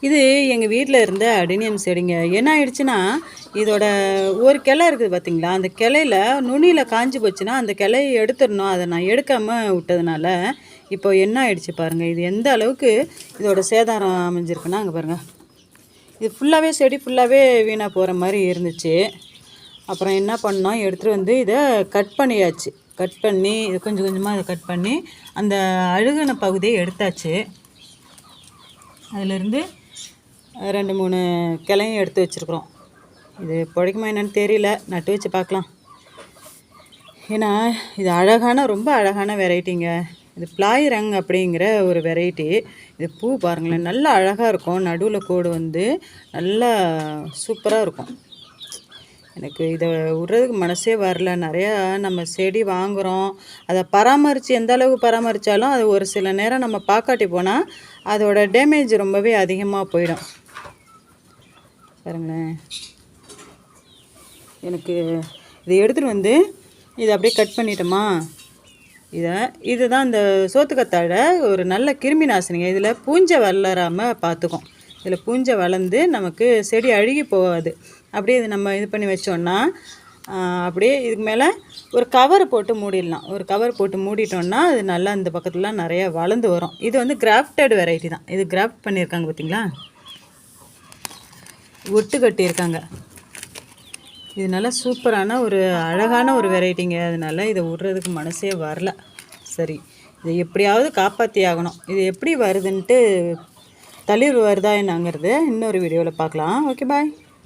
இது எங்கள் வீட்டில் இருந்த அடினியம் செடிங்க. என்ன ஆயிடுச்சுன்னா, இதோட ஒரு கிளை இருக்குது பார்த்தீங்களா, அந்த கிளையில நுனியில் காஞ்சு போச்சுன்னா அந்த கிளையை எடுத்துடணும். அதை நான் எடுக்காமல் விட்டதுனால இப்போ என்ன ஆயிடுச்சு பாருங்கள். இது எந்த அளவுக்கு இதோட சேதாரம் அமைஞ்சிருக்குன்னா அங்கே பாருங்கள். இது ஃபுல்லாகவே செடி ஃபுல்லாகவே வீணாக போகிற மாதிரி இருந்துச்சு. அப்புறம் என்ன பண்ணோம், எடுத்துகிட்டு வந்து இதை கட் பண்ணியாச்சு. கட் பண்ணி இது கொஞ்சம் கொஞ்சமாக இதை கட் பண்ணி அந்த அழுகின பகுதியை எடுத்தாச்சு. அதிலிருந்து 2-3 கிளையும் எடுத்து வச்சுருக்குறோம். இது பிழைக்குமா என்னன்னு தெரியல, நட்டு வச்சு பார்க்கலாம். ஏன்னா இது ரொம்ப அழகான வெரைட்டிங்க. இது பிளாயிரங் அப்படிங்கிற ஒரு வெரைட்டி. இது பூ பாருங்களேன், நல்லா அழகாக இருக்கும். நடுவில் கோடு வந்து நல்லா சூப்பராக இருக்கும். எனக்கு இதை விட்றதுக்கு மனசே வரல. நிறையா நம்ம செடி வாங்குகிறோம், அதை பராமரித்து எந்த அளவுக்கு பராமரித்தாலும் அது ஒரு சில நேரம் நம்ம பார்க்காட்டி போனால் அதோட டேமேஜ் ரொம்பவே அதிகமாக போயிடும். பாருங்களேன், எனக்கு இதை எடுத்துகிட்டு வந்து இதை அப்படியே கட் பண்ணிட்டோமா. இதுதான் இந்த சோத்துக்கத்தாழை ஒரு நல்ல கிருமி நாசினிங்க. இதில் பூஞ்சை வளராமல் பார்த்துக்கும். இதில் பூஞ்சை வளர்ந்து நமக்கு செடி அழுகி போகாது. அப்படியே இது நம்ம இது பண்ணி வச்சோன்னா அப்படியே இதுக்கு மேலே ஒரு கவர் போட்டு மூடிடலாம். ஒரு கவர் போட்டு மூடிட்டோன்னா அது நல்லா இந்த பக்கத்துலலாம் நிறையா வளர்ந்து வரும். இது வந்து கிராஃப்டட் வெரைட்டி தான். இது கிராஃப்ட் பண்ணியிருக்காங்க பார்த்தீங்களா, ஒட்டு கட்டியிருக்காங்க. இது நல்லா சூப்பரான ஒரு அழகான ஒரு வெரைட்டிங்க. அதனால இதை விட்றதுக்கு மனசே வரல. சரி, இதை எப்படியாவது காப்பாற்றி ஆகணும். இது எப்படி வருதுன்ட்டு தளிர் வருதா என்னங்கிறது இன்னொரு வீடியோவில் பார்க்கலாம். ஓகே, பாய்.